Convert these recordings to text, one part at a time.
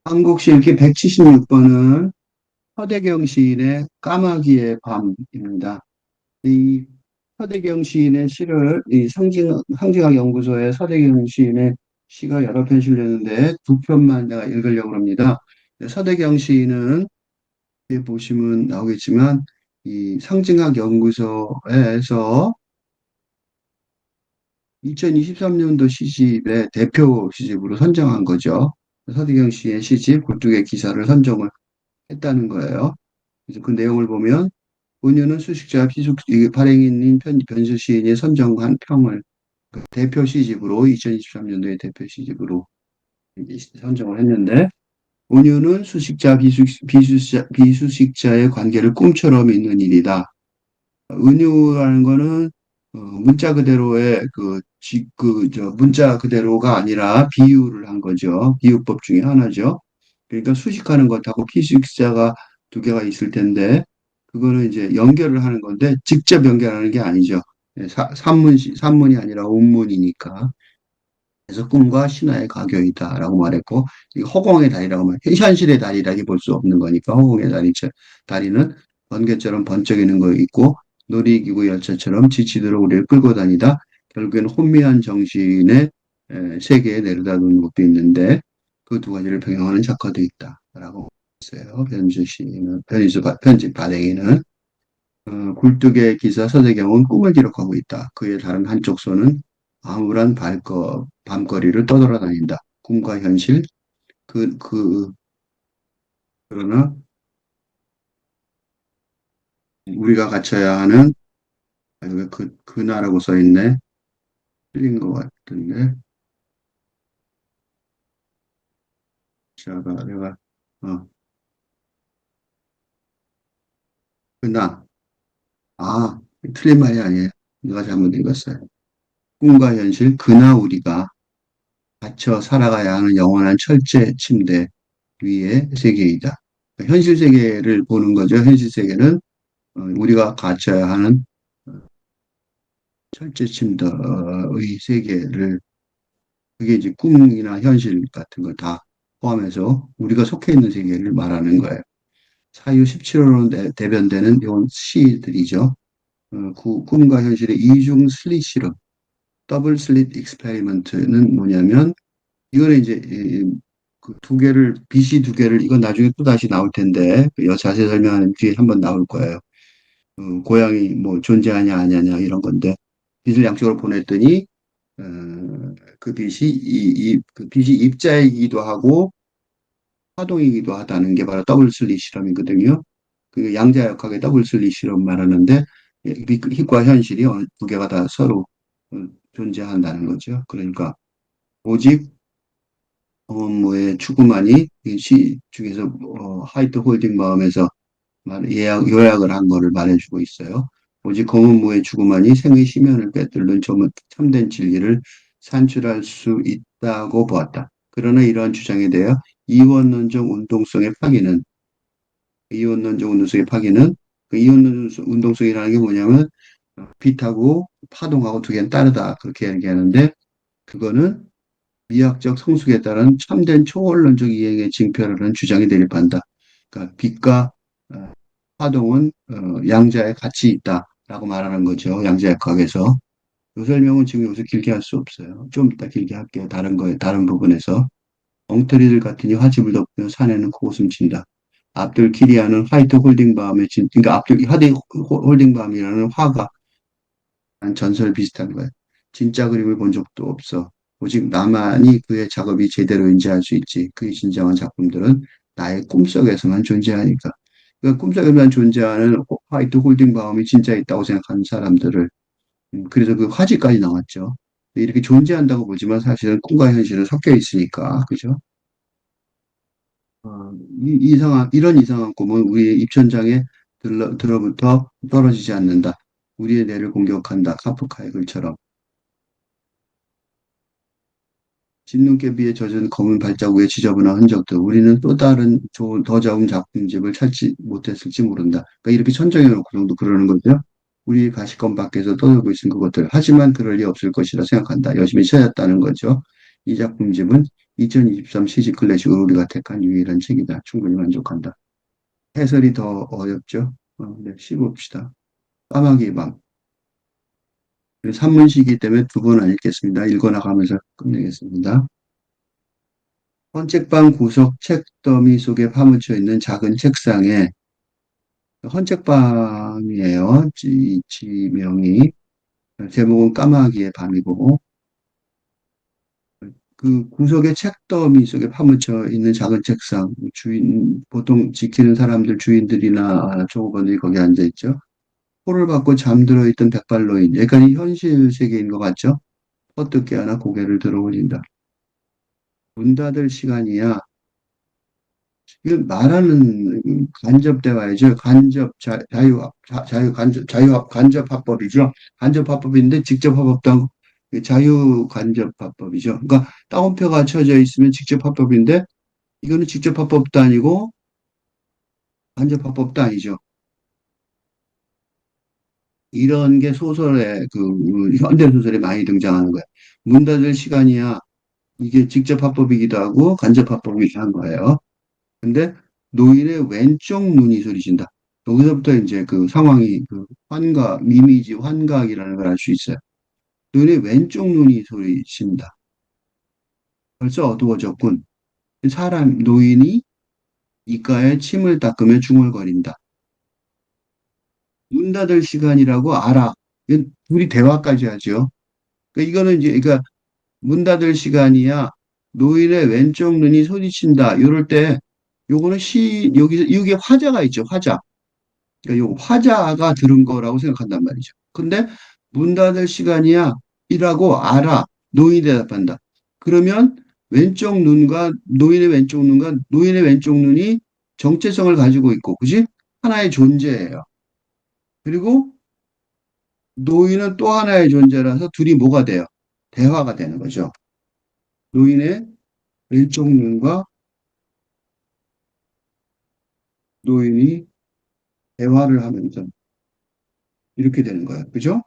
한국 실기 176번은 서대경 시인의 까마귀의 밤입니다. 이 서대경 시인의 시를 상징학 연구소에 서대경 시인의 시가 여러 편 실렸는데 두 편만 내가 읽으려고 합니다. 서대경 시인은 여기 보시면 나오겠지만 이 상징학 연구소에서 2023년도 시집의 대표 시집으로 선정한 거죠. 서대경 시의 시집 12개 기사를 선정을 했다는 거예요. 그래서 그 내용을 보면 은유는 수식자 이게 발행인인 변수 시인이 선정한 평을 그 대표 시집으로 2023년도에 대표 시집으로 선정을 했는데 은유는 수식자 비수식자의 관계를 꿈처럼 있는 일이다. 은유라는 거는 문자 그대로의 문자 그대로가 아니라 비유를 한 거죠. 비유법 중에 하나죠. 그러니까 수식하는 것하고 피식자가 두 개가 있을 텐데 그거는 이제 연결을 하는 건데 직접 연결하는 게 아니죠. 산문이 아니라 운문이니까. 그래서 꿈과 신화의 가교이다라고 말했고 이 허공의 달이라고 말 현실의 달이라기 볼 수 없는 거니까 허공의 다리는 번개처럼 번쩍이는 거 있고 놀이기구 열차처럼 지치도록 우리를 끌고 다니다 결국에는 혼미한 정신의 세계에 내려다 놓는 것도 있는데 그 두 가지를 병행하는 작가도 있다라고 했어요. 편집 발행인은 굴뚝의 기사 서대경은 꿈을 기록하고 있다. 그의 다른 한쪽 손은 암울한 밤거리를 떠돌아다닌다. 꿈과 현실, 그, 그, 그러나 우리가 갖춰야 하는, 왜 그나라고 써 있네. 틀린 것 같은데. 내가, 어, 그나. 아, 틀린 말이 아니에요. 내가 잘못 읽었어요. 꿈과 현실, 그나 우리가 갇혀 살아가야 하는 영원한 철제 침대 위의 세계이다. 현실 세계를 보는 거죠. 현실 세계는 우리가 갖춰야 하는 철제 침대의 세계를 그게 이제 꿈이나 현실 같은 걸 다 포함해서 우리가 속해 있는 세계를 말하는 거예요. 사유 17호로 대변되는 이런 시들이죠. 꿈과 현실의 이중 슬릿 실험, 더블 슬릿 익스페리먼트는 뭐냐면 이거는 이제 그두 개를 빛이 두 개를 이건 나중에 또 다시 나올 텐데 자세히 설명하는 뒤에 한번 나올 거예요. 고양이 뭐 존재하냐 아냐냐 이런 건데 빛을 양쪽으로 보냈더니 어, 그 빛이 입자이기도 하고 파동이기도 하다는 게 바로 더블 슬릿 실험이거든요. 그 양자역학의 더블 슬릿 실험 말하는데 빛과 현실이 두 개가 다 서로 어, 존재한다는 거죠. 그러니까 오직 뭐의 추구만이 이 시 중에서 하이트 홀딩 마음에서 요약을 한 거를 말해주고 있어요. 오직 검은 무의 추구만이 생의 심연을 빼뚫는 참된 진리를 산출할 수 있다고 보았다. 그러나 이러한 주장에 대해 이원론적 운동성의 파기는 이원론적 운동성의 파기는 그 이원론 운동성이라는 게 뭐냐면 빛하고 파동하고 두 개는 다르다 그렇게 얘기하는데 그거는 미학적 성숙에 따른 참된 초원론적 이행의 징표라는 주장이 대립한다. 그러니까 빛과 파동은 양자의 가치 있다라고 말하는 거죠. 양자역학에서. 이 설명은 지금 여기서 길게 할 수 없어요. 좀 이따 길게 할게요. 다른 부분에서. 엉터리들 같으니 화집을 덮으며 사내는 코웃음 친다. 압들 키리아는 화이트 홀딩밤의 그러니까 화이트 홀딩밤이라는 화가 한 전설 비슷한 거예요. 진짜 그림을 본 적도 없어. 오직 나만이 그의 작업이 제대로 인지할 수 있지. 그의 진정한 작품들은 나의 꿈속에서만 존재하니까. 그러니까 꿈속에만 존재하는 화이트 홀딩바움이 진짜 있다고 생각하는 사람들을 그래서 그 화지까지 나왔죠. 이렇게 존재한다고 보지만 사실은 꿈과 현실은 섞여 있으니까 그죠? 이런 이상한 꿈은 우리의 입천장에 들어부터 떨어지지 않는다. 우리의 뇌를 공격한다. 카프카의 글처럼. 진눈깨비에 젖은 검은 발자국의 지저분한 흔적들. 우리는 또 다른 더 좋은 작품집을 찾지 못했을지 모른다. 그러니까 이렇게 천정해 놓고 정도 그러는 거죠. 우리 가시권 밖에서 떠돌고 있는 그것들. 하지만 그럴 리 없을 것이라 생각한다. 열심히 찾았다는 거죠. 이 작품집은 2023 시집 클래식으로 우리가 택한 유일한 책이다. 충분히 만족한다. 해설이 더 어렵죠? 네, 씹읍시다. 까마귀의 밤. 산문시이기 때문에 두 번 안 읽겠습니다. 읽어나가면서 끝내겠습니다. 헌책방 구석 책더미 속에 파묻혀 있는 작은 책상에 헌책방이에요. 지명이. 제목은 까마귀의 밤이고 그 구석의 책더미 속에 파묻혀 있는 작은 책상 주인 보통 지키는 사람들 주인들이나 종업원들이 거기 앉아 있죠. 코를 박고 잠들어 있던 백발노인. 약간 이 현실 세계인 것 같죠? 퍼뜩 깨어나 고개를 들어 올린다. 문 닫을 시간이야. 이건 말하는 간접 대화이죠. 간접 화법이죠. 간접 화법인데 직접 화법도 하고 자유 간접 화법이죠. 그러니까 따옴표가 쳐져 있으면 직접 화법인데 이거는 직접 화법도 아니고 간접 화법도 아니죠. 이런 게 소설에 현대 소설에 많이 등장하는 거예요. 문 닫을 시간이야. 이게 직접 화법이기도 하고 간접 화법이기도 한 거예요. 근데 노인의 왼쪽 눈이 소리친다. 여기서부터 이제 그 상황이 이미지 환각이라는 걸 알 수 있어요. 노인의 왼쪽 눈이 소리친다. 벌써 어두워졌군. 노인이 이가에 침을 닦으며 중얼거린다. 문 닫을 시간이라고 알아. 이건 둘이 대화까지 하죠. 그러니까 이거는 이제, 그러니까 문 닫을 시간이야. 노인의 왼쪽 눈이 소리친다. 이럴 때, 요거는 여기서, 이게 화자가 있죠, 화자. 그러니까 요 화자가 들은 거라고 생각한단 말이죠. 근데 문 닫을 시간이야. 이라고 알아. 노인이 대답한다. 그러면 노인의 왼쪽 눈이 정체성을 가지고 있고, 그지? 하나의 존재예요. 그리고 노인은 또 하나의 존재라서 둘이 뭐가 돼요? 대화가 되는 거죠. 노인의 왼쪽 눈과 노인이 대화를 하면서 이렇게 되는 거예요. 그죠?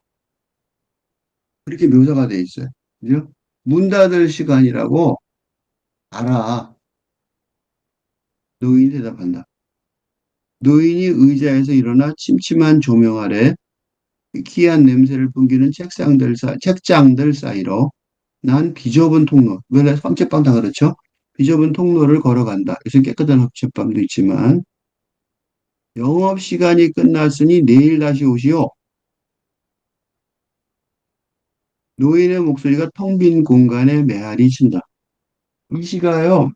그렇게 묘사가 돼 있어요. 그죠? 문 닫을 시간이라고 알아. 노인이 대답한다. 노인이 의자에서 일어나 침침한 조명 아래 희한 냄새를 풍기는 책장들 사이로 난 비좁은 통로, 원래 황책방 다 그렇죠? 비좁은 통로를 걸어간다. 요즘 깨끗한 황책방도 있지만 영업시간이 끝났으니 내일 다시 오시오. 노인의 목소리가 텅 빈 공간에 메아리 친다. 이 시가요,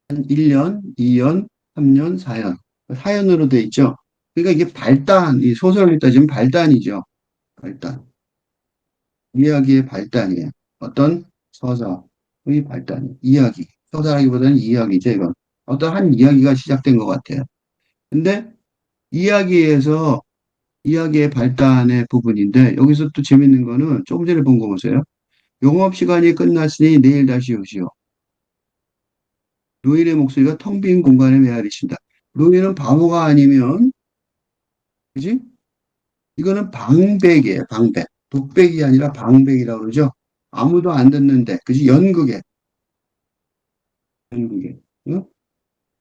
한 1년, 2년, 3년, 4년. 4연으로 돼 있죠. 그러니까 이게 이 소설을 따지면 발단이죠. 발단. 이야기의 발단이에요. 어떤 서사의 발단. 이야기. 서사라기보다는 이야기죠, 이건. 어떤 한 이야기가 시작된 것 같아요. 근데 이야기에서 이야기의 발단의 부분인데 여기서 또 재밌는 거는 조금 전에 본 거 보세요. 영업시간이 끝났으니 내일 다시 오시오. 노인의 목소리가 텅 빈 공간에 메아리친다. 노인은 바보가 아니면, 그지? 이거는 방백이에요, 방백. 독백이 아니라 방백이라고 그러죠. 아무도 안 듣는데, 그지? 연극에, 응?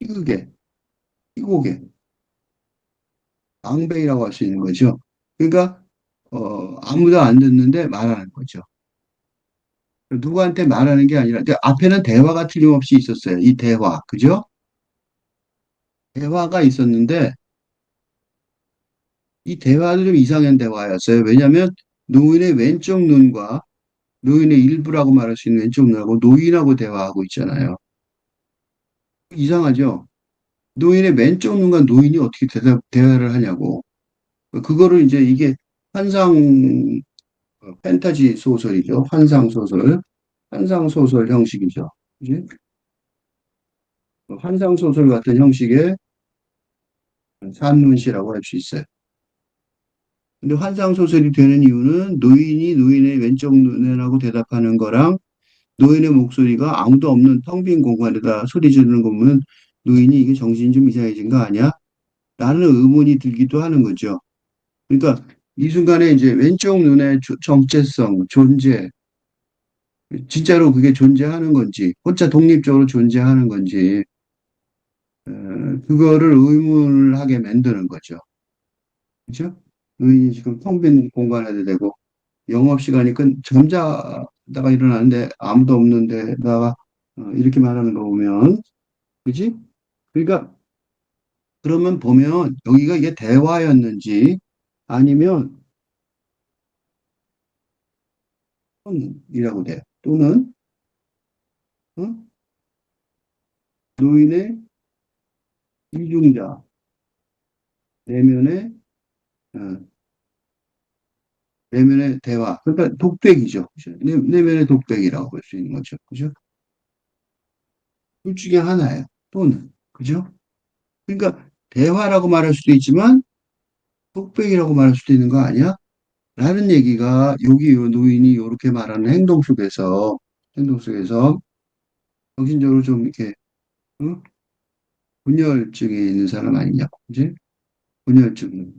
희극에, 희곡에, 방백이라고 할 수 있는 거죠. 그러니까, 아무도 안 듣는데 말하는 거죠. 누구한테 말하는 게 아니라, 근데 앞에는 대화가 틀림없이 있었어요. 이 대화, 그죠? 대화가 있었는데, 이 대화도 좀 이상한 대화였어요. 왜냐하면 노인의 왼쪽 눈과 노인의 일부라고 말할 수 있는 왼쪽 눈하고 노인하고 대화하고 있잖아요. 이상하죠? 노인의 왼쪽 눈과 노인이 어떻게 대화를 하냐고. 그거를 이제 이게 환상 판타지 소설이죠. 환상 소설 형식이죠. 그지? 환상 소설 같은 형식의 산문시라고 할 수 있어요. 근데 환상 소설이 되는 이유는 노인이 노인의 왼쪽 눈이라고 대답하는 거랑 노인의 목소리가 아무도 없는 텅 빈 공간에다 소리 지르는 거 보면 노인이 이게 정신이 좀 이상해진 거 아니야? 라는 의문이 들기도 하는 거죠. 그러니까 이 순간에 이제 왼쪽 눈의 정체성, 존재, 진짜로 그게 존재하는 건지, 혼자 독립적으로 존재하는 건지, 어, 그거를 의문을 하게 만드는 거죠. 그죠? 의인이 지금 텅 빈 공간에도 되고, 영업시간이 잠자다가 일어나는데 아무도 없는 데다가 이렇게 말하는 거 보면, 그지? 그러니까, 그러면 보면 여기가 이게 대화였는지 아니면 이라고 돼요. 또는, 어? 노인의 이중자, 내면의, 어, 내면의 대화. 그러니까 독백이죠. 그죠? 내면의 독백이라고 볼 수 있는 거죠. 그죠? 둘 중에 하나예요. 또는. 그죠? 그러니까 대화라고 말할 수도 있지만 독백이라고 말할 수도 있는 거 아니야? 라는 얘기가 여기 요 노인이 이렇게 말하는 행동 속에서 정신적으로 좀 이렇게 어? 분열증에 있는 사람 아니냐고. 그지? 분열증,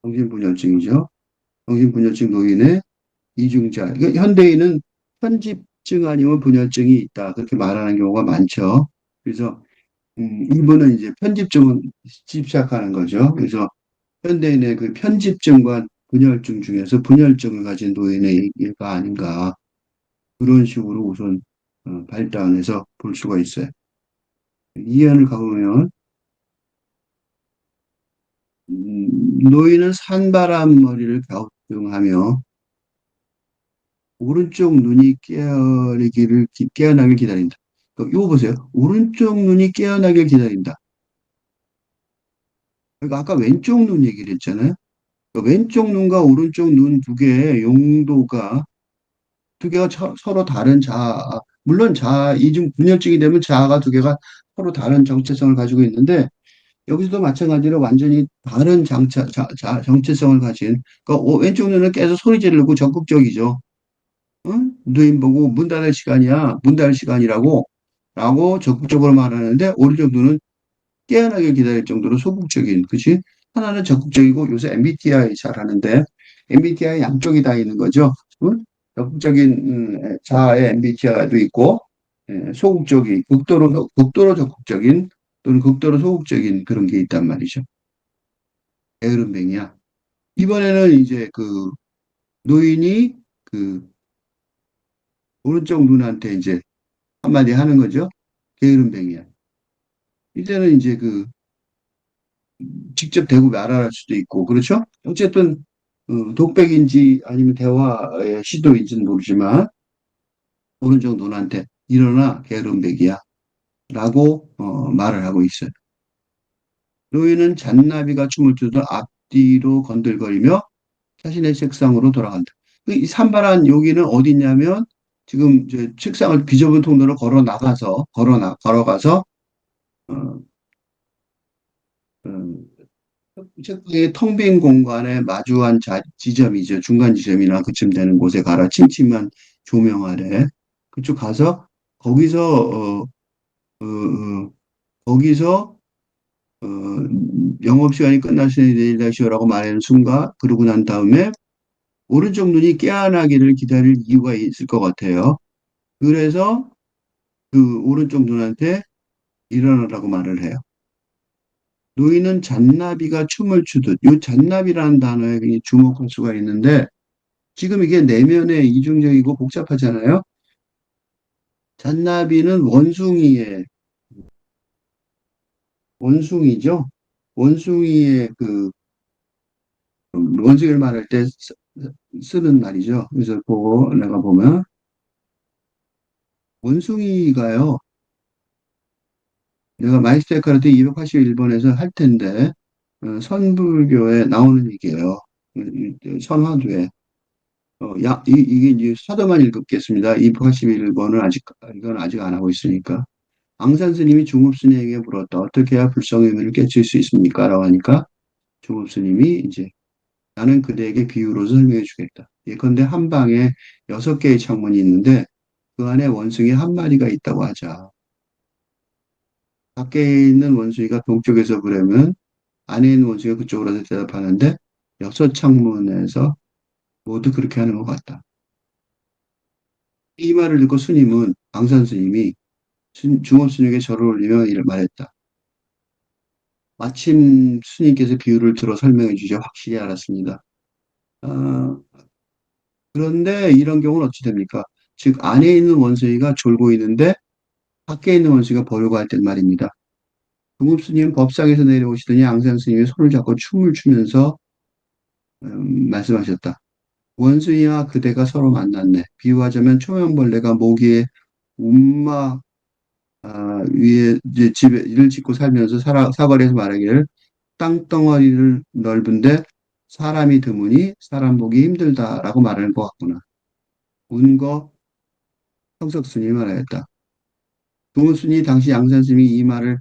정신분열증이죠. 정신분열증 노인의 이중자. 그러니까 현대인은 편집증 아니면 분열증이 있다. 그렇게 말하는 경우가 많죠. 그래서 이분은 이제 편집증은 집착하는 거죠. 그래서 현대인의 그 편집증과 분열증 중에서 분열증을 가진 노인의 얘기가 아닌가. 그런 식으로 우선 발단해서 볼 수가 있어요. 이해를 가보면 노인은 산바람 머리를 갸우뚱하며 오른쪽 눈이 깨어나길 기다린다. 이거 보세요. 오른쪽 눈이 깨어나길 기다린다. 그러니까 아까 왼쪽 눈 얘기를 했잖아요. 그러니까 왼쪽 눈과 오른쪽 눈 두 개의 용도가 두 개가 서로 다른 자아, 물론 자아, 이중 분열증이 되면 자아가 두 개가 서로 다른 정체성을 가지고 있는데 여기서도 마찬가지로 완전히 다른 정체성을 가진, 그러니까 왼쪽 눈은 계속 소리 지르고 적극적이죠. 응? 누님 보고 문 닫을 시간이야. 문 닫을 시간이라고. 라고 적극적으로 말하는데 오른쪽 눈은 깨어나길 기다릴 정도로 소극적인, 그치? 하나는 적극적이고 요새 MBTI 잘 하는데 MBTI 양쪽이 다 있는 거죠. 응? 적극적인 자아의 MBTI도 있고 극도로 적극적인 또는 극도로 소극적인 그런 게 있단 말이죠. 게으름뱅이야. 이번에는 이제 그 노인이 그 오른쪽 눈한테 이제 한마디 하는 거죠. 게으름뱅이야. 이제는 이제 그 직접 대고 말할 수도 있고 그렇죠? 어쨌든 독백인지 아니면 대화의 시도인지는 모르지만 오른쪽 눈한테 일어나 게으름뱅이야 라고 말을 하고 있어요. 노인은 잔나비가 춤을 추듯 앞뒤로 건들거리며 자신의 책상으로 돌아간다. 이 산발한 여기는 어디냐면 지금 이제 책상을 비좁은 통로로 걸어가서 어, 책상의 텅 빈 공간에 마주한 지점이죠. 중간 지점이나 그쯤 되는 곳에 가라. 침침한 조명 아래. 그쪽 가서 거기서 거기서 어, 영업시간이 끝났으니 내일 다시 오라고 말하는 순간 그러고 난 다음에 오른쪽 눈이 깨어나기를 기다릴 이유가 있을 것 같아요. 그래서 그 오른쪽 눈한테 일어나라고 말을 해요. 노인은 잔나비가 춤을 추듯, 이 잔나비라는 단어에 굉장히 주목할 수가 있는데, 지금 이게 내면에 이중적이고 복잡하잖아요. 잔나비는 원숭이죠. 원숭이의 원숭이를 말할 때 쓰는 말이죠. 그래서 그거 내가 보면, 원숭이가요, 내가 마이스터 카르트 281번에서 할 텐데, 선불교에 나오는 얘기예요. 선화도에. 이게 이제 사도만 읽겠습니다. 281번은 이건 아직 안 하고 있으니까. 앙산 스님이 중업 스님에게 물었다. 어떻게 해야 불성의 의미를 깨칠 수 있습니까? 라고 하니까 중업 스님이 이제 나는 그대에게 비유로서 설명해 주겠다. 예컨대 한 방에 6개의 창문이 있는데 그 안에 원숭이 한 마리가 있다고 하자. 밖에 있는 원숭이가 동쪽에서 부르면 안에 있는 원숭이가 그쪽으로 대답하는데 6 창문에서 모두 그렇게 하는 것 같다. 이 말을 듣고 스님은 앙산 스님이 중업 스님에게 절을 올리며 이를 말했다. 마침 스님께서 비유를 들어 설명해 주셔 확실히 알았습니다. 아, 그런데 이런 경우는 어찌 됩니까? 즉 안에 있는 원숭이가 졸고 있는데 밖에 있는 원숭이가 보려고 할 땐 말입니다. 중국 스님 법상에서 내려오시더니 앙산 스님이 손을 잡고 춤을 추면서 말씀하셨다. 원숭이와 그대가 서로 만났네. 비유하자면 초면벌레가 모기에 움막 위에 이제 집에 일을 짓고 살면서 사거리에서 말하기를 땅덩어리를 넓은데 사람이 드무니 사람 보기 힘들다라고 말하는 것 같구나. 운거 성석순이 말하였다. 동훈순이 당시 양산스님이 이 말을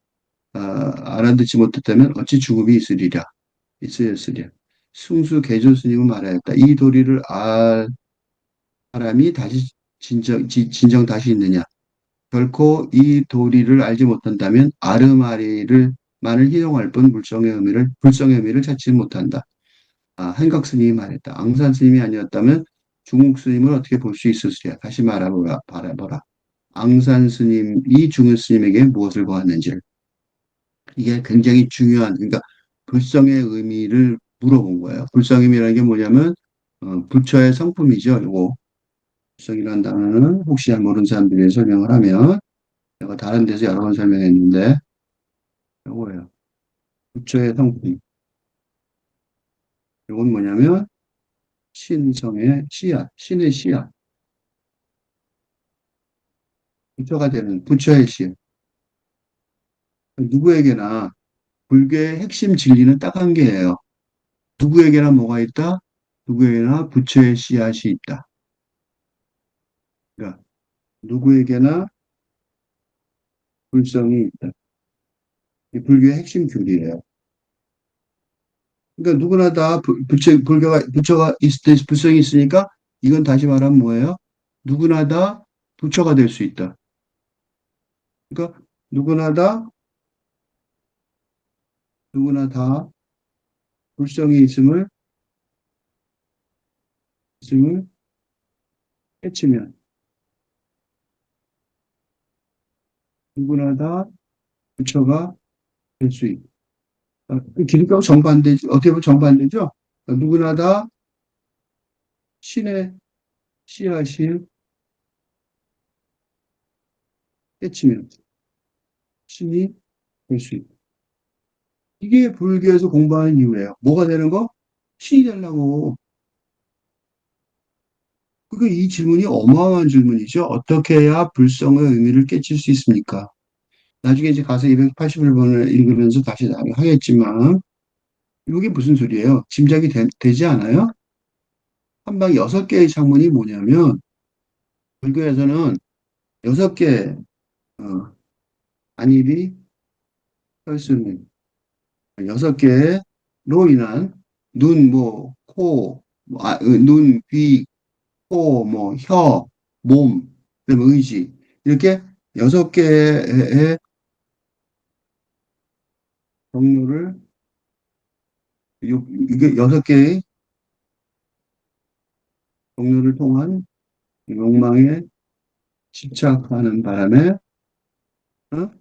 알아듣지 못했다면 어찌 죽음이 있으리랴. 승수 개조스님은 말하였다. 이 도리를 알 사람이 다시 진정 다시 있느냐. 결코 이 도리를 알지 못한다면 아르마리를 만을 희롱할 뿐 불성의 의미를 찾지 못한다. 한각 스님이 말했다. 앙산 스님이 아니었다면 중국 스님을 어떻게 볼 수 있었으랴. 다시 바라보라. 앙산 스님이 중국 스님에게 무엇을 보았는지를. 이게 굉장히 중요한, 그러니까 불성의 의미를 물어본 거예요. 불성의 의미라는 게 뭐냐면, 부처의 성품이죠. 요거. 불성이라는 단어는 혹시 잘 모르는 사람들이 위해 설명을 하면, 내가 다른 데서 여러 번 설명했는데, 요거예요. 부처의 성품. 요건 뭐냐면, 신성의 씨앗, 신의 씨앗. 부처가 되는 부처의 씨앗. 누구에게나 불교의 핵심 진리는 딱 한 개예요. 누구에게나 뭐가 있다? 누구에게나 부처의 씨앗이 있다. 그러니까 누구에게나 불성이 있다. 이 불교의 핵심 교리예요. 그러니까 누구나 다 부처가 있을 때 불성이 있으니까 이건 다시 말하면 뭐예요? 누구나 다 부처가 될 수 있다. 그러니까 누구나 다 누구나 다 불성이 있음을 깨치면 누구나 다 부처가 될 수 있다. 기독교하고 정반대죠. 어떻게 보면 정반대죠. 누구나 다 신의 씨앗을 깨치면 신이 될 수 있다. 이게 불교에서 공부하는 이유예요. 뭐가 되는 거? 신이 되려고. 그러니까 이 질문이 어마어마한 질문이죠. 어떻게 해야 불성의 의미를 깨칠 수 있습니까? 나중에 이제 가서 281번을 읽으면서 다시 하겠지만, 이게 무슨 소리예요? 짐작이 지 않아요? 한방 6개의 창문이 뭐냐면, 불교에서는 6개, 어, 안입이 설 수 있는 6개로 인한 눈, 뭐, 코, 눈, 귀, 코, 뭐, 혀, 몸, 그다음에 의지. 이렇게 6개의 경로를, 이게 6개의 경로를 통한 욕망에 집착하는 바람에, 어?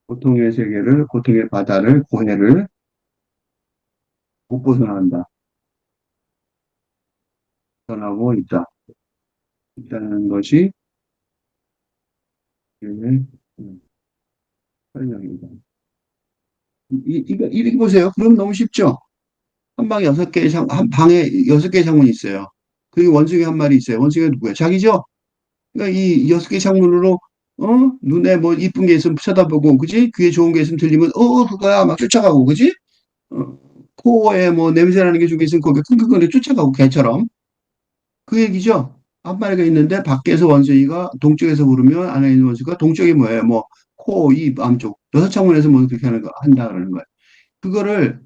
고통의 바다를, 고해를 못 벗어난다. 벗어나고 있다는 것이, 예, 설명입니다. 이렇게 보세요. 그럼 너무 쉽죠? 한 방에 6개의 창문이 있어요. 그리고 원숭이 한 마리 있어요. 원숭이가 누구예요? 자기죠? 그러니까 이 6개 창문으로, 눈에 뭐 이쁜 게 있으면 쳐다보고, 그지? 귀에 좋은 게 있으면 들리면, 그거야. 막 쫓아가고, 그지? 어, 코에 뭐 냄새나는 게 좋은 게 있으면 거기 킁킁거리 쫓아가고, 개처럼. 그 얘기죠? 한 마리가 있는데, 밖에서 원숭이가 동쪽에서 부르면 안에 있는 원숭이가 동쪽이 뭐예요? 뭐, 코, 입, 암쪽. 6창문에서 뭐 그렇게 한다 그러는 거예요. 그거를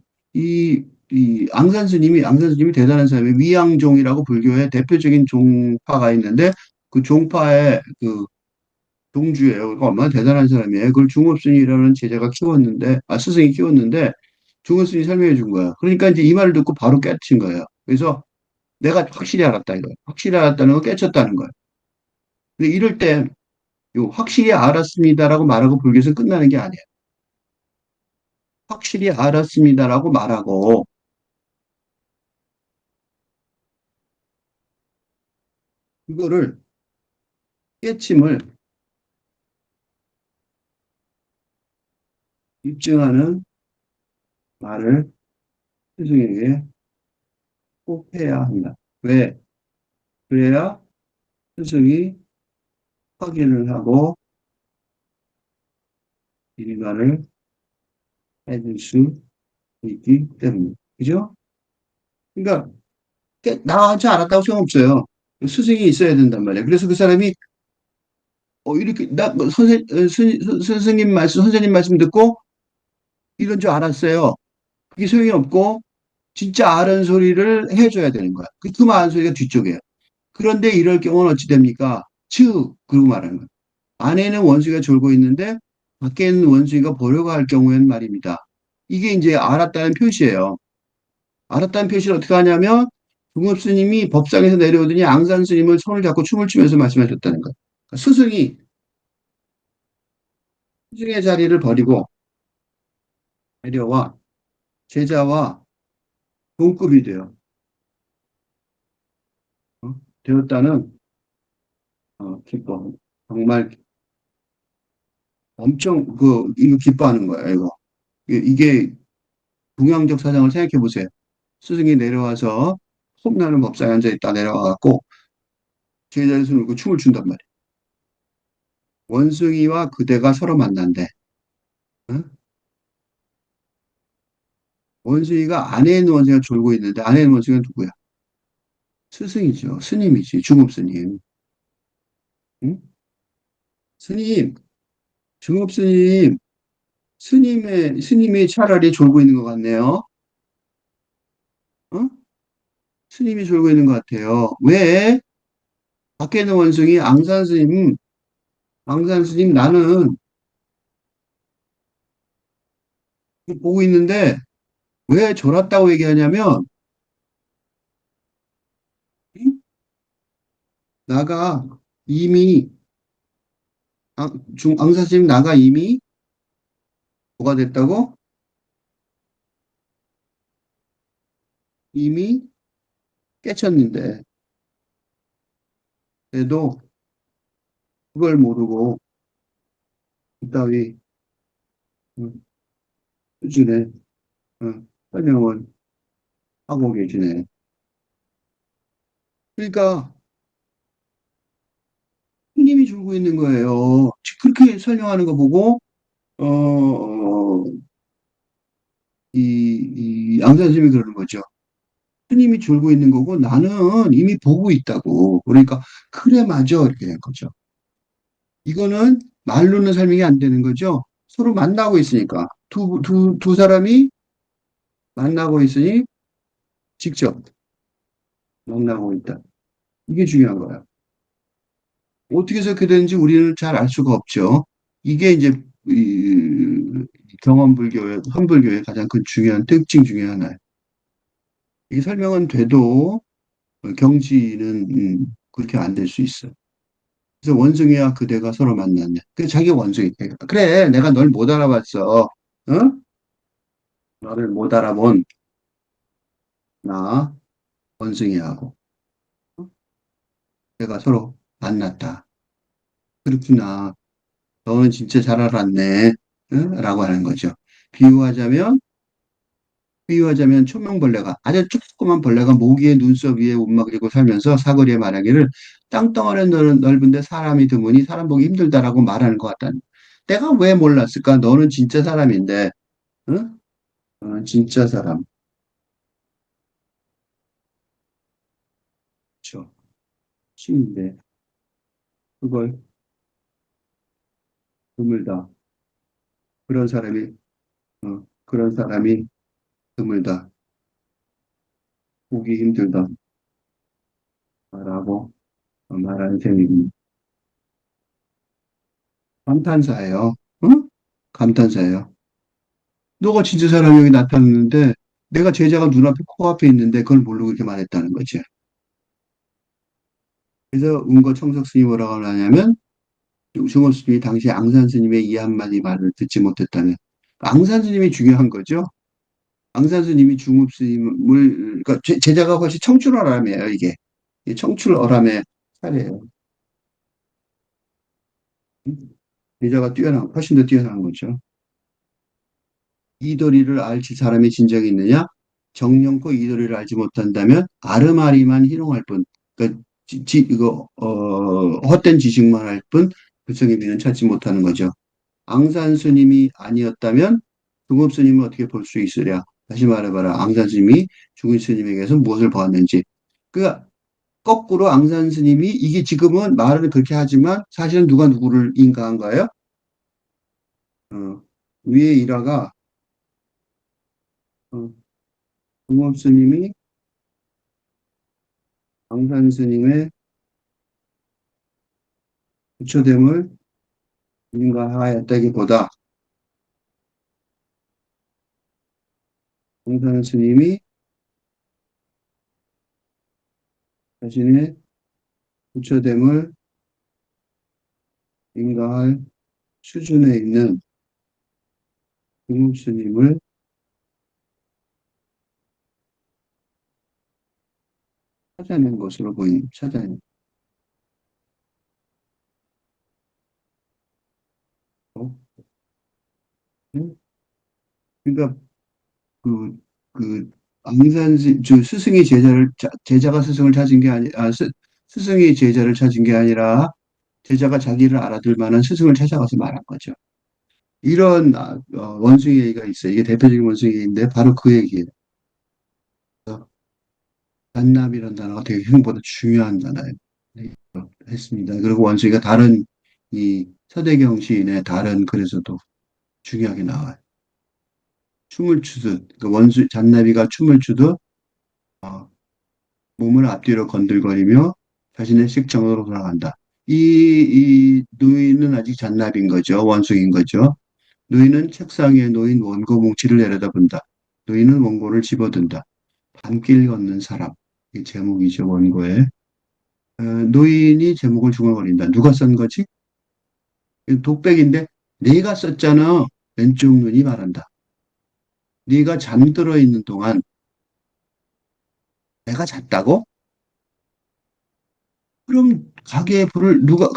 앙산 스님이 대단한 사람이 위양종이라고 불교의 대표적인 종파가 있는데 그 종파의 그 동주예요. 그러니까 얼마나 대단한 사람이에요. 그걸 중업스님이라는 제자가 스승이 키웠는데 중업스님이 설명해 준 거야. 그러니까 이제 이 말을 듣고 바로 깨친 거예요. 그래서 내가 확실히 알았다 이거야. 확실히 알았다는 건 깨쳤다는 거야. 근데 이럴 때 요 확실히 알았습니다라고 말하고 불교에서 끝나는 게 아니야. 확실히 알았습니다라고 말하고 그거를 깨침을 입증하는 말을 스승에게 꼭 해야 한다. 왜? 그래야 스승이 확인을 하고 일관을 해줄 수 있기 때문에. 그죠? 그러니까 나한테 알았다고 소용없어요. 스승이 있어야 된단 말이에요. 그래서 그 사람이 이렇게 나뭐 선생님 말씀 선생님 말씀 듣고 이런 줄 알았어요. 그게 소용이 없고 진짜 아는 소리를 해줘야 되는 거야. 그 아는 소리가 뒤쪽이에요. 그런데 이럴 경우는 어찌 됩니까? 그러고 말하는 거예요. 안에는 원숭이가 졸고 있는데 밖에 있는 원숭이가 보려고 할 경우에는 말입니다. 이게 이제 알았다는 표시예요. 알았다는 표시를 어떻게 하냐면 중업 스님이 법상에서 내려오더니 앙산 스님을 손을 잡고 춤을 추면서 말씀하셨다는 거예요. 그러니까 스승의 자리를 버리고 내려와 제자와 동급이 돼요. 어? 되었다는 기뻐. 정말 엄청 이거 기뻐하는 거야, 이거. 이게 동양적 사상을 생각해 보세요. 스승이 내려와서 폼나는 법상에 앉아 있다 내려와갖고 제자의 손을 들고 춤을 춘단 말이야. 원숭이와 그대가 서로 만난대. 어? 원숭이가 안에 있는 원숭이가 졸고 있는데 안에 있는 원숭이가 누구야? 스승이죠. 스님이지. 중업 스님. 응? 스님, 중업 스님, 스님이 차라리 졸고 있는 것 같네요. 어? 스님이 졸고 있는 것 같아요. 왜? 밖에 있는 원숭이 앙산 스님 나는 보고 있는데 왜 졸았다고 얘기하냐면 응? 나가 이미 앙산 스님 나가 이미 뭐가 됐다고? 이미 깨쳤는데 그래도 그걸 모르고 이따위 응, 수준의 설명을 하고 계시네. 그러니까 스님이 졸고 있는 거예요. 그렇게 설명하는 거 보고 어, 이 앙산 스님이 그러는 거죠. 스님이 졸고 있는 거고 나는 이미 보고 있다고. 그러니까 그래 맞아 이렇게 된 거죠. 이거는 말로는 설명이 안 되는 거죠. 서로 만나고 있으니까 두 사람이 만나고 있으니 직접 만나고 있다. 이게 중요한 거야. 어떻게 해서 그렇게 되는지 우리는 잘 알 수가 없죠. 이게 이제 이 경험불교의 환불교의 가장 큰 중요한 특징 중에 하나예요. 이게 설명은 돼도 경지는 그렇게 안 될 수 있어. 그래서 원숭이와 그대가 서로 만났네. 그 자기 원숭이. 그래, 내가 널 못 알아봤어. 응? 너를 못 알아본 나 원숭이하고 내가 서로 만났다. 그렇구나. 너는 진짜 잘 알았네. 응? 라고 하는 거죠. 비유하자면, 비유하자면 초명벌레가 아주 조그만 벌레가 모기의 눈썹 위에 움막이고 살면서 사거리에 말하기를 땅덩어리 넓은데 사람이 드무니 사람 보기 힘들다라고 말하는 것 같다는. 내가 왜 몰랐을까? 너는 진짜 사람인데, 응? 너는 진짜 사람. 그렇죠. 신인데 그걸 드물다. 그런 사람이 그런 사람이 드물다. 보기 힘들다라고 말하는 셈입니다. 감탄사예요. 응? 감탄사예요. 너가 진짜 사람이 여기 나타났는데 내가 제자가 눈앞에 코앞에 있는데 그걸 모르고 이렇게 말했다는 거지. 그래서 은거 청석 스님이 뭐라고 하냐면 중업 스님이 당시 앙산 스님의 이 한마디 말을 듣지 못했다면 앙산 스님이 중요한 거죠. 앙산 스님이 중업 스님을 그러니까 제자가 훨씬 청출어람이에요 이게. 이 청출어람의 사례예요. 제자가 훨씬 더 뛰어난 거죠. 이도리를 알지 사람이 진정이 있느냐? 정령코 이도리를 알지 못한다면 아르마리만 희롱할 뿐. 그러니까 이거 헛된 지식만 할 뿐 불성의 미는 찾지 못하는 거죠. 앙산 스님이 아니었다면 중업 스님은 어떻게 볼 수 있으랴? 다시 말해봐라. 앙산 스님이 중국 스님에게서 무엇을 보았는지. 그 거꾸로 앙산 스님이 이게 지금은 말은 그렇게 하지만 사실은 누가 누구를 인가한 거예요? 어, 위에 일화가 어, 중업 스님이 앙산 스님의 부처됨을 인가하였다기보다 앙산 스님이 자신의 부처됨을 인가할 수준에 있는 중국 스님을 찾아낸 것으로 찾아낸 거. 그러니까 그, 스승이 제자가 스승을 찾은 게 스승이 제자를 찾은 게 아니라 제자가 자기를 알아들 만한 스승을 찾아가서 말한 거죠. 이런 원숭이 얘기가 있어요. 이게 대표적인 원숭이 얘기인데 바로 그 얘기예요. 잔납이라는 단어가 되게 흉보다 중요한 단어예요. 네, 했습니다. 그리고 원숭이가 다른 이 서대경 시인의 다른 글에서도 중요하게 나와요. 춤을 추듯 그 잔나비가 춤을 추듯 어, 몸을 앞뒤로 건들거리며 자신의 식정으로 돌아간다. 이 누이는 아직 잔나비인 거죠. 원숭인 거죠. 누이는 책상 위에 놓인 원고 뭉치를 내려다본다. 누이는 원고를 집어든다. 밤길 걷는 사람. 이 제목이죠, 원고에. 노인이 제목을 중얼거린다. 누가 쓴 거지? 독백인데 네가 썼잖아. 왼쪽 눈이 말한다. 네가 잠들어 있는 동안 내가 잤다고? 그럼 누가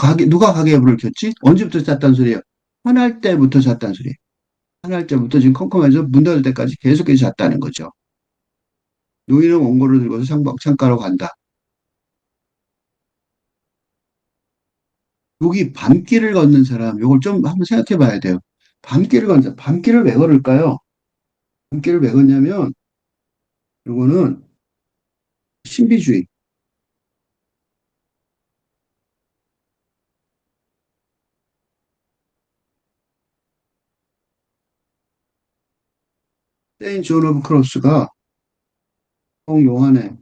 가게에 불을 켰지? 언제부터 잤단 소리야? 화날 때부터 잤단 소리야. 화날 때부터 지금 컴컴해서 문 닫을 때까지 계속해서 잤다는 거죠. 노인은 원고를 들고서 창가로 간다. 여기 밤길을 걷는 사람, 이걸 좀 한번 생각해 봐야 돼요. 밤길을 걷는 사람, 밤길을 왜 걸을까요? 밤길을 왜 걷냐면, 이거는 신비주의. 세인 존 오브 크로스가 성요한의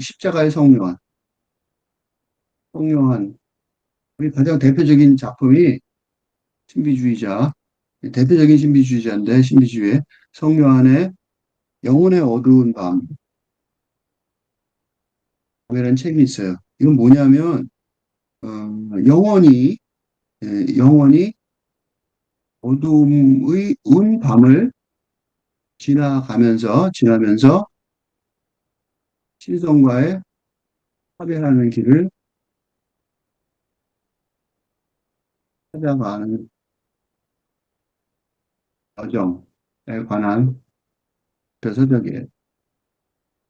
십자가의 성요한, 성요한, 우리 가장 대표적인 작품이 신비주의자, 대표적인 신비주의자인데, 신비주의의 성요한의 영혼의 어두운 밤이라는 책이 있어요. 이건 뭐냐면, 어, 영혼이, 영혼이 어둠의 밤을 지나면서 신성과의 합의하는 길을 찾아가는 여정에 관한 대서적이에요.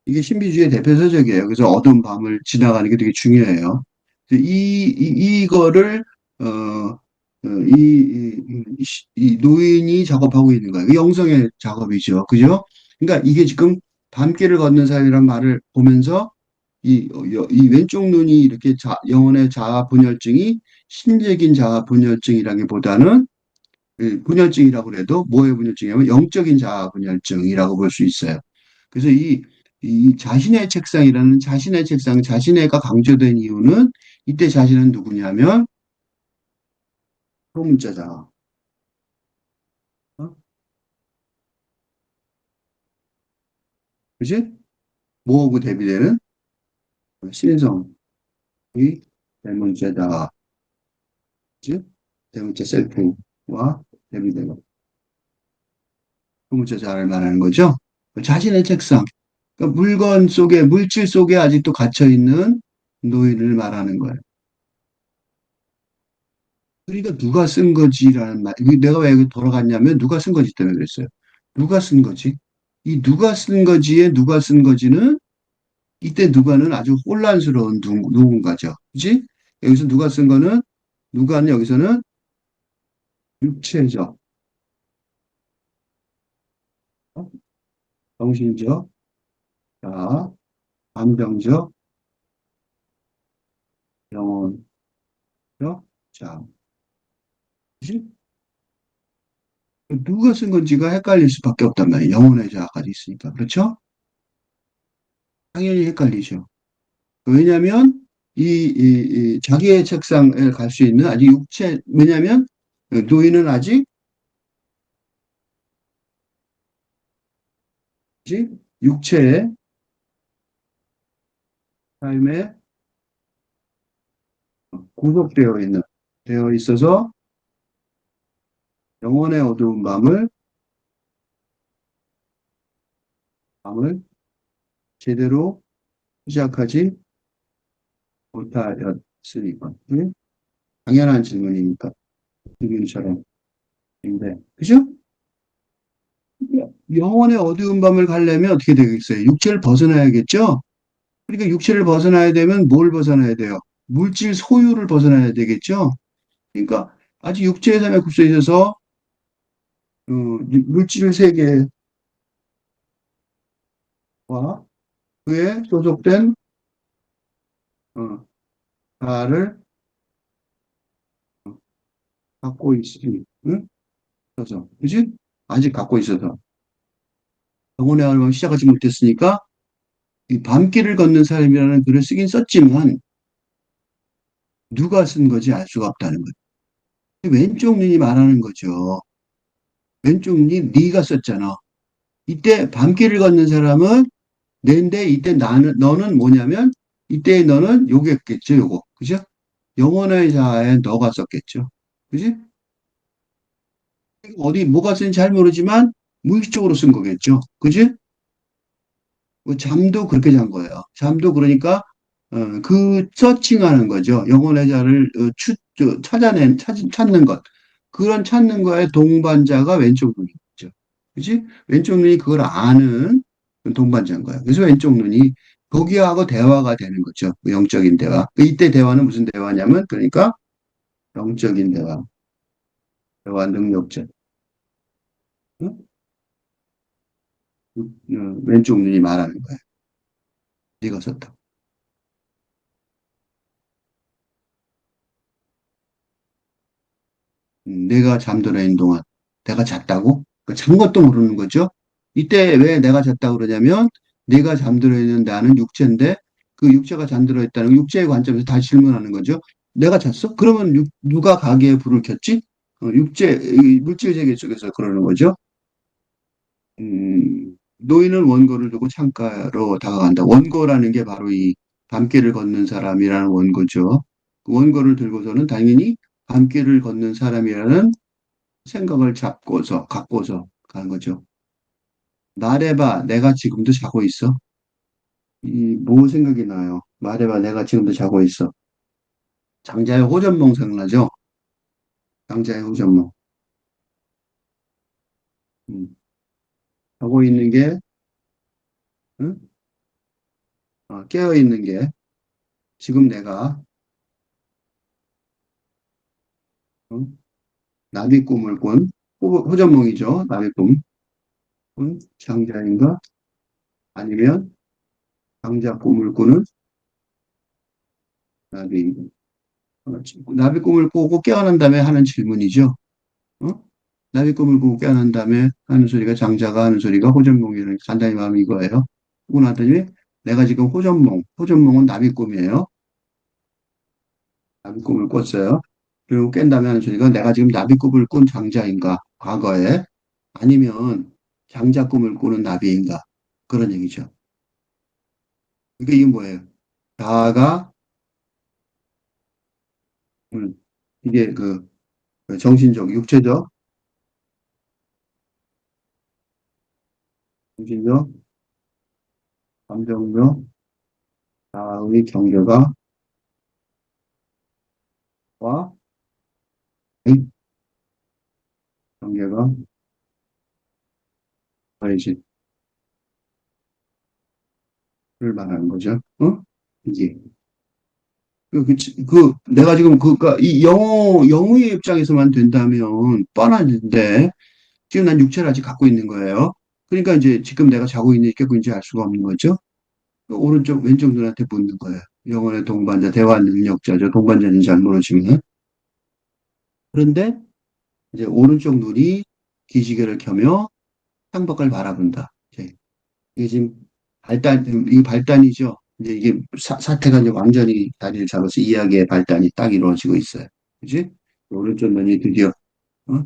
이게 신비주의의 대표서적이에요. 그래서 어두운 밤을 지나가는 게 되게 중요해요. 이거를 어, 이 노인이 작업하고 있는 거예요. 영성의 작업이죠. 그죠? 그러니까 이게 지금 밤길을 걷는 사람이란 말을 보면서 이 왼쪽 눈이 이렇게 영혼의 자아 분열증이 심적인 자아 분열증이라기보다는 분열증이라고 그래도 뭐의 분열증이냐면 영적인 자아 분열증이라고 볼 수 있어요. 그래서 이 자신의 책상, 자신의가 강조된 이유는 이때 자신은 누구냐면 소문자잖아. 어? 그지? 뭐하고 대비되는 신성. 이 대문자다. 즉, 대문자 셀프와 대비되고 소문자자를 말하는 거죠. 자신의 책상, 그러니까 물건 속에, 물질 속에 아직도 갇혀 있는 노인을 말하는 거예요. 그러니까 누가 쓴 거지라는 말, 이게 내가 왜 여기 돌아갔냐면 누가 쓴 거지 때문에 그랬어요. 누가 쓴 거지? 이 누가 쓴 거지에 누가 쓴 거지는 이때 누가는 아주 혼란스러운 누군가죠. 그지? 여기서 누가 쓴 거는 누가는 여기서는 육체적, 어? 정신적, 자, 감정적, 영혼적, 자, 그지? 누가 쓴 건지가 헷갈릴 수밖에 없단 말이에요. 영혼의 자까지 있으니까. 그렇죠? 당연히 헷갈리죠. 왜냐하면 이 자기의 책상에 갈 수 있는 아직 육체, 왜냐하면 노인은 아직 육체의 삶에 구속되어 되어 있어서 영혼의 어두운 밤을 제대로 시작하지 못하였으니까. 응? 당연한 질문이니까. 질문처럼. 근데, 그죠? 영혼의 어두운 밤을 가려면 어떻게 되겠어요? 육체를 벗어나야겠죠? 그러니까 육체를 벗어나야 되면 뭘 벗어나야 돼요? 물질 소유를 벗어나야 되겠죠? 그러니까 아직 육체의 삶에 굽혀 있어서 물질 세계와 그에 소속된 어, 자아를 갖고 있으니, 응? 그래서, 그지? 아직 갖고 있어서 영혼의 album 시작하지 못했으니까 이 밤길을 걷는 사람이라는 글을 쓰긴 썼지만 누가 쓴 건지 알 수가 없다는 거예요. 왼쪽 눈이 말하는 거죠. 왼쪽 눈이 네가 썼잖아. 이때 밤길을 걷는 사람은 내인데 이때 나는 너는 뭐냐면 이때 너는 요겠겠죠, 요거. 그죠? 영혼의 자아에 너가 썼겠죠. 그지? 어디 뭐가 쓴지 잘 모르지만 무의식적으로 쓴 거겠죠. 그지? 뭐 잠도 그렇게 잔 거예요. 잠도 그러니까 그 서칭하는 거죠. 영혼의 자를 찾는 것. 그런 찾는 거에 동반자가 왼쪽 눈이죠. 그지? 왼쪽 눈이 그걸 아는 동반자인 거예요. 그래서 왼쪽 눈이 거기하고 대화가 되는 거죠. 그 영적인 대화. 이때 대화는 무슨 대화냐면 그러니까 영적인 대화, 대화 능력자. 응? 왼쪽 눈이 말하는 거예요. 네가 썼다. 내가 잠들어 있는 동안 내가 잤다고? 잔 것도 모르는 거죠. 이때 왜 내가 잤다고 그러냐면 내가 잠들어 있는 나는 육체인데 그 육체가 잠들어 있다는 육체의 관점에서 다시 질문하는 거죠. 내가 잤어? 그러면 누가 가게에 불을 켰지? 이 물질 세계 속에서 그러는 거죠. 노인은 원고를 두고 창가로 다가간다. 원고라는 게 바로 이 밤길을 걷는 사람이라는 원고죠. 그 원고를 들고서는 당연히 밤길을 걷는 사람이라는 생각을 갖고서 가는 거죠. 말해봐, 내가 지금도 자고 있어. 뭐 생각이 나요? 말해봐, 내가 지금도 자고 있어. 장자의 호전몽 생각나죠? 장자의 호전몽. 음, 자고 있는 게, 응? 깨어 있는 게, 지금 내가, 응? 나비 꿈을 꾼, 호전몽이죠. 나비 꿈. 장자인가? 아니면 장자 꿈을 꾸는 나비. 나비 꿈을 꾸고 깨어난 다음에 하는 질문이죠. 어? 나비 꿈을 꾸고 깨어난 다음에 하는 소리가 장자가 하는 소리가 호전몽이라는 간단히 말하면 이거예요. 그고 나더니 내가 지금 호전몽은 나비 꿈이에요. 나비 꿈을 꿨어요. 그리고 깬 다음에 하는 소리가 내가 지금 나비 꿈을 꾼 장자인가? 과거에 아니면 장자 꿈을 꾸는 나비인가? 그런 얘기죠. 그게 이게 뭐예요? 자아가 이게 그 정신적, 육체적, 정신적, 감정적, 자아의 경계가, 와, 의 경계가 더해진을 말하는 거죠. 어? 이게. 내가 지금 이 영의 입장에서만 된다면 뻔한데, 지금 난 육체를 아직 갖고 있는 거예요. 그러니까 이제 지금 내가 자고 있는지 깨고 있는지 알 수가 없는 거죠. 오른쪽, 왼쪽 눈한테 묻는 거예요. 영혼의 동반자, 대화 능력자죠. 동반자는 잘 모르지만. 그런데 이제 오른쪽 눈이 기지개를 켜며 창밖을 바라본다. 이게 지금 이게 발단이죠. 이제 이게 사태가 이제 완전히 다리를 잡아서 이야기의 발단이 딱 이루어지고 있어요. 그지? 오른쪽 눈이 드디어, 어?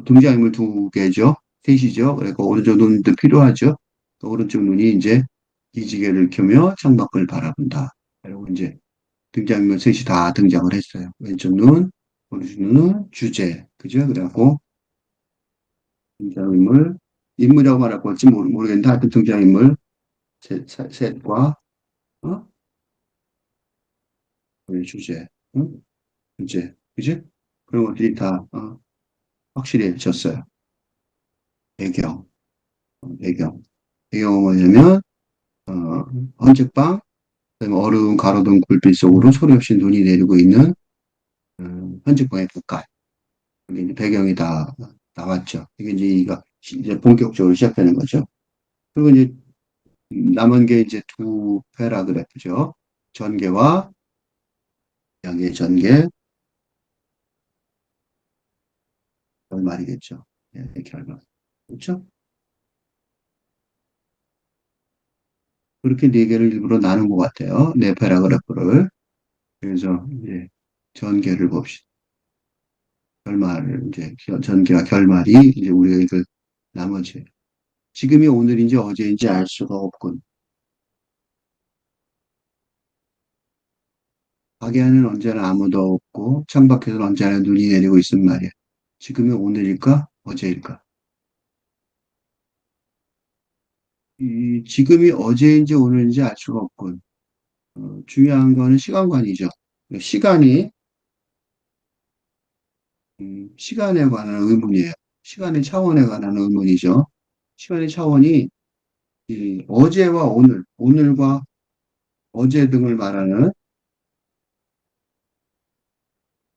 등장인물 두 개죠. 셋이죠. 그러니까 오른쪽 눈도 필요하죠. 그 오른쪽 눈이 이제 기지개를 켜며 창밖을 바라본다. 그리고 이제 등장인물 셋이 다 등장을 했어요. 왼쪽 눈, 오른쪽 눈은 주제. 그죠? 그래갖고 등장인물, 인물이라고 말할 걸지 모르겠는데 하여튼 등장인물 셋과 어? 우리 주제, 응? 주제, 그지? 그런 것들이 다 확실해졌어요. 배경, 배경. 배경은 뭐냐면 어, 헌책방, 그다음에 어두운 가로등 불빛 속으로 소리 없이 눈이 내리고 있는 헌책방의 불깔. 이게 이제 배경이 다 나왔죠. 이게 이제 이제 본격적으로 시작되는 거죠. 그리고 이제 남은 게 이제 두 패라그래프죠. 전개와 양의 전개, 결말이겠죠. 예, 결말. 그렇죠? 그렇게 네 개를 일부러 나눈 것 같아요. 네 패러그래프를. 그래서 이제 전개를 봅시다. 결말을 이제 전개와 결말이 이제 우리가 이걸 나머지 지금이 오늘인지 어제인지 알 수가 없군. 가게 안에는 언제나 아무도 없고 창밖에서는 언제나 눈이 내리고 있단 말이야. 지금이 오늘일까? 어제일까? 이 지금이 어제인지 오늘인지 알 수가 없군. 중요한 거는 시간관이죠. 시간이 시간에 관한 의문이에요. 시간의 차원에 관한 의문이죠. 시간의 차원이 이 어제와 오늘, 오늘과 어제 등을 말하는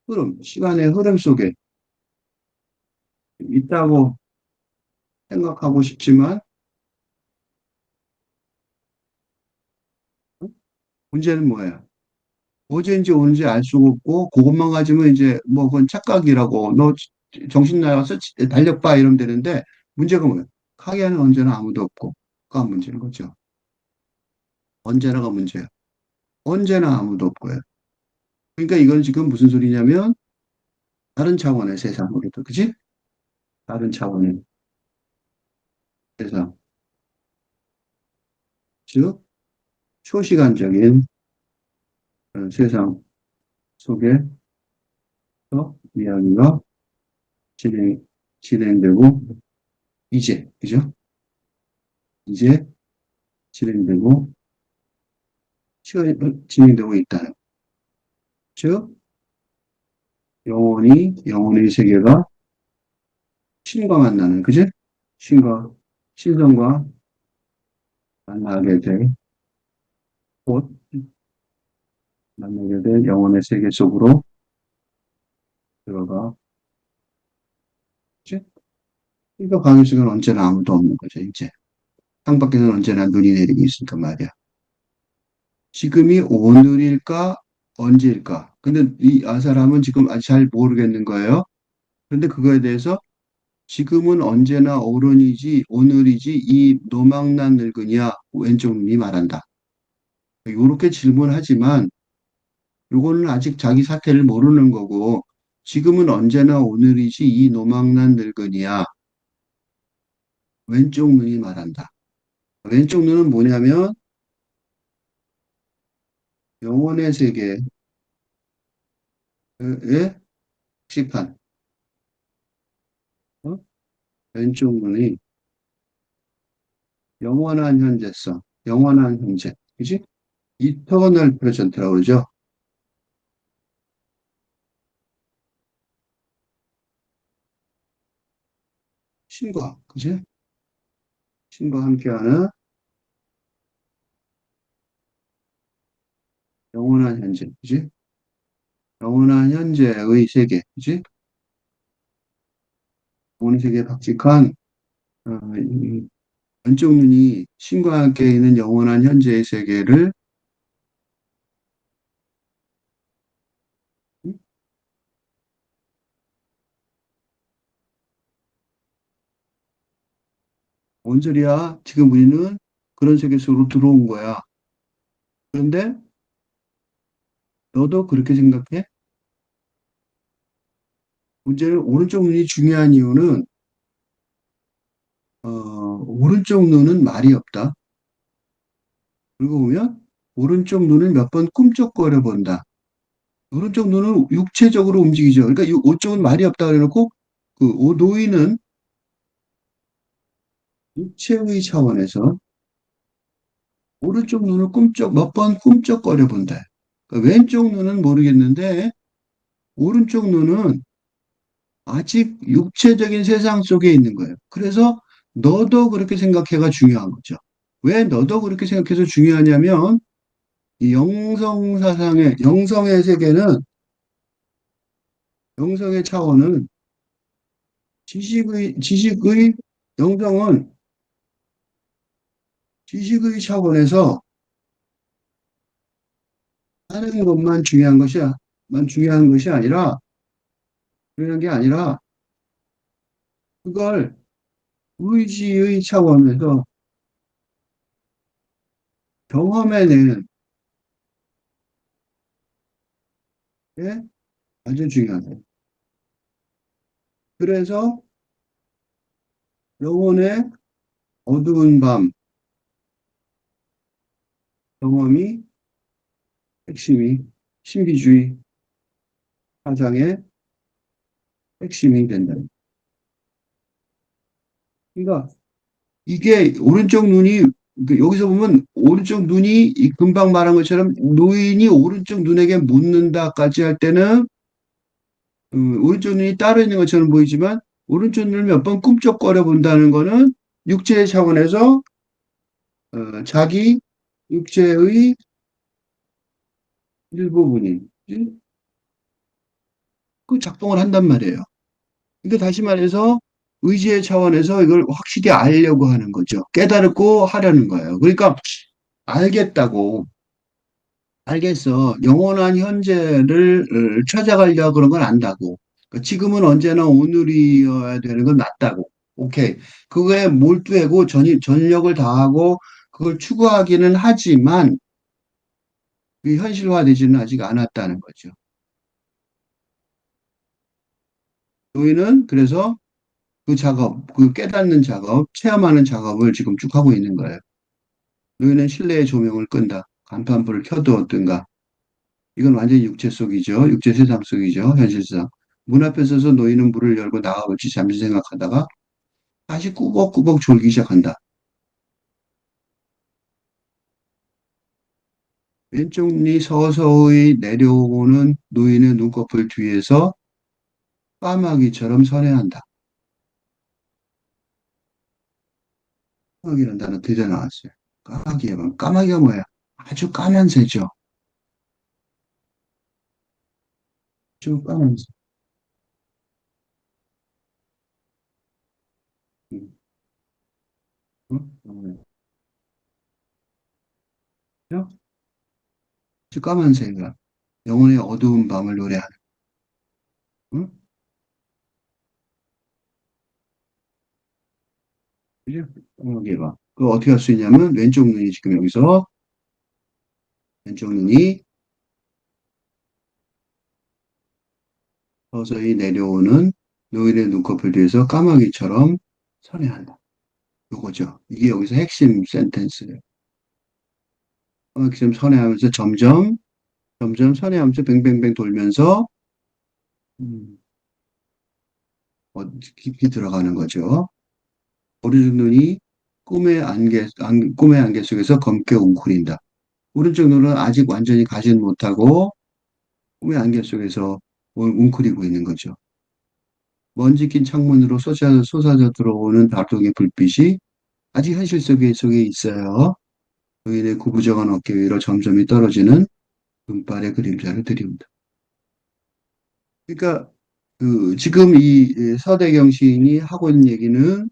흐름, 시간의 흐름 속에 있다고 생각하고 싶지만 문제는 뭐예요? 어제인지 오는지 알 수가 없고 그것만 가지면 이제 뭐 그건 착각이라고 너 정신 나가서 달력 봐 이러면 되는데 문제가 뭐예요? 가게에는 언제나 아무도 없고 그가 문제인 거죠. 언제나가 문제예요. 언제나 아무도 없고요. 그러니까 이건 지금 무슨 소리냐면 다른 차원의 세상으로도 그지? 다른 차원의 세상. 즉 초시간적인 세상 속에서 이야기가 진행, 진행되고, 이제, 그죠? 이제 진행되고, 시간이 진행되고 있다는. 즉, 영혼의 세계가 신과 만나는, 그죠? 신성과 만나게 될, 곧 만나게 될 영혼의 세계 속으로 들어가, 그죠? 그러니까 방의 속에는 언제나 아무도 없는 거죠, 이제. 창밖에서는 언제나 눈이 내리고 있으니까 말이야. 지금이 오늘일까, 언제일까? 근데 사람은 지금 아직 잘 모르겠는 거예요. 그런데 그거에 대해서 지금은 언제나 오늘이지, 이 노망난 늙은이야, 왼쪽 눈이 말한다. 이렇게 질문하지만, 이거는 아직 자기 사태를 모르는 거고, 지금은 언제나 오늘이지, 이 노망난 늙은이야, 왼쪽 눈이 말한다. 왼쪽 눈은 뭐냐면, 영혼의 세계, 예? 시판. 어? 왼쪽 눈이 영원한 현재성, 영원한 현재. 그지? 이터널 프레젠트라고 그러죠. 신과, 그지? 신과 함께하는 영원한 현재, 그지? 영원한 현재의 세계, 그지? 영원한 세계에 박직한 이 왼쪽 눈이 신과 함께 있는 영원한 현재의 세계를 음? 뭔 소리야? 지금 우리는 그런 세계 속으로 들어온 거야. 그런데 너도 그렇게 생각해? 문제는 오른쪽 눈이 중요한 이유는 오른쪽 눈은 말이 없다. 그리고 보면 오른쪽 눈은 몇 번 꿈쩍거려 본다. 오른쪽 눈은 육체적으로 움직이죠. 그러니까 이 오쪽은 말이 없다 그래놓고 그 노인은 육체의 차원에서 오른쪽 눈을 몇 번 꿈쩍거려 본다. 그러니까 왼쪽 눈은 모르겠는데 오른쪽 눈은 아직 육체적인 세상 속에 있는 거예요. 그래서 너도 그렇게 생각해가 중요한 거죠. 왜 너도 그렇게 생각해서 중요하냐면 이 영성의 세계는 영성의 차원은 지식의 영성은 지식의 차원에서 하는 것만 중요한 것이 아니라 중요한 게 아니라 그걸 의지의 차원에서 경험해내는 게 아주 중요하다. 그래서 영혼의 어두운 밤 경험이 핵심이 신비주의 사상의 핵심이 된다. 그러니까 이게 오른쪽 눈이 여기서 보면 오른쪽 눈이 금방 말한 것처럼 노인이 오른쪽 눈에게 묻는다까지 할 때는 오른쪽 눈이 따로 있는 것처럼 보이지만 오른쪽 눈을 몇 번 꿈쩍거려 본다는 거는 육체의 차원에서 자기 육체의 일부분이 그 작동을 한단 말이에요. 그러니까 다시 말해서 의지의 차원에서 이걸 확실히 알려고 하는 거죠. 깨달고 하려는 거예요. 그러니까 알겠다고 알겠어. 영원한 현재를 찾아가려고 그런 건 안다고. 그러니까 지금은 언제나 오늘이어야 되는 건 맞다고. 오케이. 그거에 몰두하고 전력을 다하고 그걸 추구하기는 하지만 그 현실화되지는 아직 않았다는 거죠. 저희는 그래서 그 작업, 그 깨닫는 작업, 체험하는 작업을 지금 쭉 하고 있는 거예요. 너희는 실내의 조명을 끈다. 간판불을 켜두었든가. 이건 완전히 육체 속이죠. 육체 세상 속이죠. 현실상. 문 앞에 서서 너희는 문을 열고 나가볼지 잠시 생각하다가 다시 꾸벅꾸벅 졸기 시작한다. 왼쪽 눈이 서서히 내려오는 노인의 눈꺼풀 뒤에서 까마귀처럼 선회한다. 까마귀라는 단어 드디어 나왔어요. 까마귀가 뭐야? 아주 까만 새죠. 아주 까만 새. 음, 어? 어? 아주 까만 새가 영혼의 어두운 밤을 노래하는. 응? 그죠? 까마귀가. 그 어떻게 할 수 있냐면 왼쪽 눈이 지금 여기서 왼쪽 눈이 서서히 내려오는 노인의 눈꺼풀 뒤에서 까마귀처럼 선회한다. 요거죠. 이게 여기서 핵심 센텐스예요. 까마귀처럼 선회하면서 점점 선회하면서 뱅뱅뱅 돌면서 음, 깊이 들어가는 거죠. 오른쪽 눈이 꿈의 안개 속에서 검게 웅크린다. 오른쪽 눈은 아직 완전히 가진 못하고 꿈의 안개 속에서 웅크리고 있는 거죠. 먼지 낀 창문으로 쏟아져 들어오는 다동의 불빛이 아직 현실 속에 있어요. 노인의 구부정한 어깨 위로 점점이 떨어지는 금발의 그림자를 들이운다. 그러니까 지금 이 서대경 시인이 하고 있는 얘기는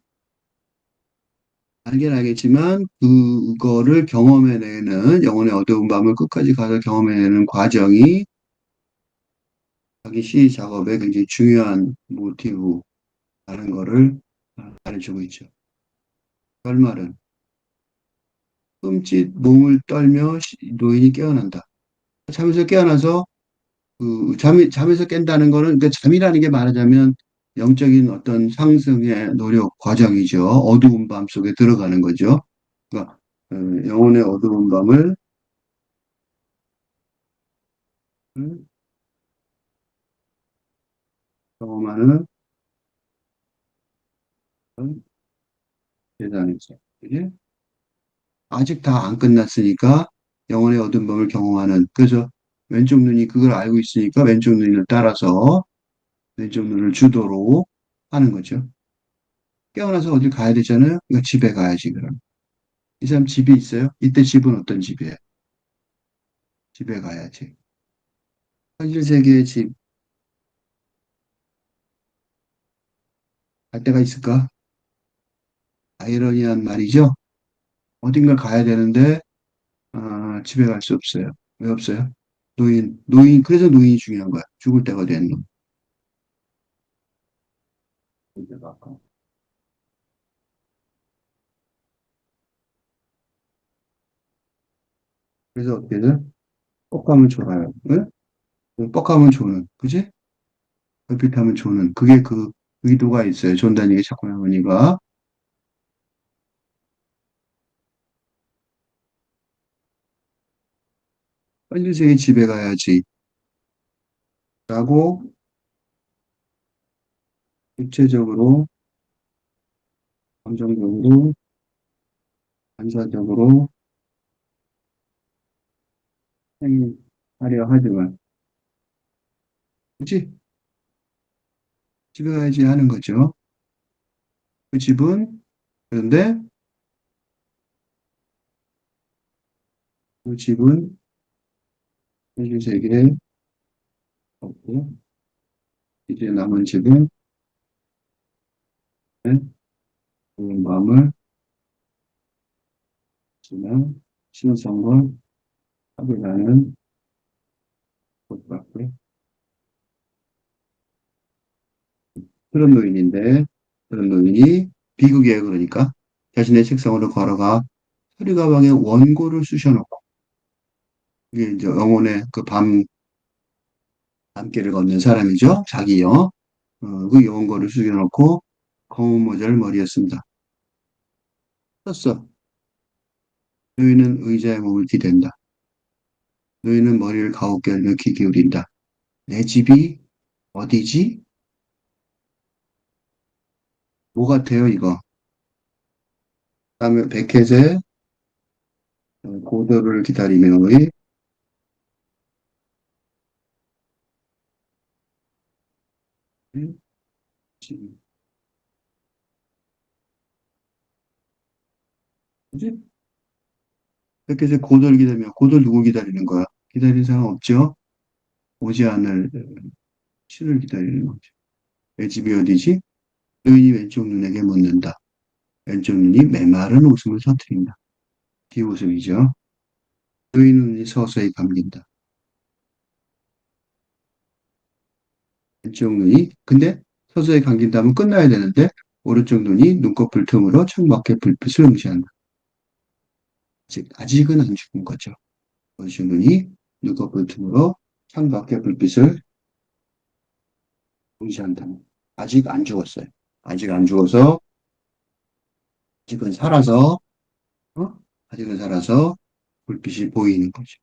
알긴 알겠지만 그거를 경험해내는 영혼의 어두운 밤을 끝까지 가서 경험해내는 과정이 자기 시 작업에 굉장히 중요한 모티브라는 거를 말해주고 있죠. 결말은 끔찍 몸을 떨며 노인이 깨어난다. 잠에서 깨어나서 잠에서 깬다는 거는 그러니까 잠이라는 게 말하자면 영적인 어떤 상승의 노력 과정이죠. 어두운 밤 속에 들어가는 거죠. 그러니까 영혼의 어두운 밤을 경험하는 세상이죠. 그게 아직 다 안 끝났으니까 영혼의 어두운 밤을 경험하는 그래서 왼쪽 눈이 그걸 알고 있으니까 왼쪽 눈을 따라서 왼쪽 눈을 주도로 하는 거죠. 깨어나서 어딜 가야 되잖아요. 그러니까 집에 가야지 그럼. 이 사람 집이 있어요? 이때 집은 어떤 집이에요? 집에 가야지. 현실 세계의 집, 갈 데가 있을까? 아이러니한 말이죠. 어딘가 가야 되는데, 집에 갈 수 없어요. 왜 없어요? 그래서 노인이 중요한 거야. 죽을 때가 된 놈. 그래서 어떻게 돼? 뻑하면 졸아요. 응? 뻑하면 조는, 그지? 얼핏하면 조는. 그게 그 의도가 있어요. 존다니게 자꾸 나오니까. 현실세계 집에 가야지. 라고, 구체적으로, 감정적으로, 반사적으로 행하려 하지만, 그치? 집에 가야지 하는 거죠. 그 집은, 그런데 그 집은 현실 세계에 없고, 이제 남은 집은 그 마음을 지나 신성과 합의하는 곳밖에 그런 노인인데, 그런 노인이 비극이에요, 그러니까. 자신의 책상으로 걸어가 서류 가방에 원고를 쑤셔놓고, 이게 이제 영혼의 밤길을 걷는 사람이죠. 자기요. 그 원고를 숙여놓고 검은 모자를 머리에 씁니다. 썼어. 노인은 의자에 몸을 기댄다. 노인은 머리를 가웃게 하며 귀 기울인다. 내 집이 어디지? 뭐 같아요, 이거? 다음에 백혜의 고도를 기다리며의 집. 뭐지? 백혜의 고도를 기다리며 고도를 누구 기다리는 거야? 기다리는 사람 없죠? 오지 않을 신을 기다리는 거죠. 내 집이 어디지? 노인이 왼쪽 눈에게 묻는다. 왼쪽 눈이 메마른 웃음을 터뜨린다. 비웃음이죠. 노인 눈이 서서히 감긴다. 왼쪽 눈이 근데 서서히 감긴다면 끝나야 되는데 오른쪽 눈이 눈꺼풀 틈으로 창밖의 불빛을 응시한다. 아직은 안 죽은 거죠. 오른쪽 눈이 눈꺼풀 틈으로 창밖의 불빛을 응시한다. 아직 안 죽었어요. 아직 안 죽어서 아직은 살아서 어? 아직은 살아서 불빛이 보이는 거죠.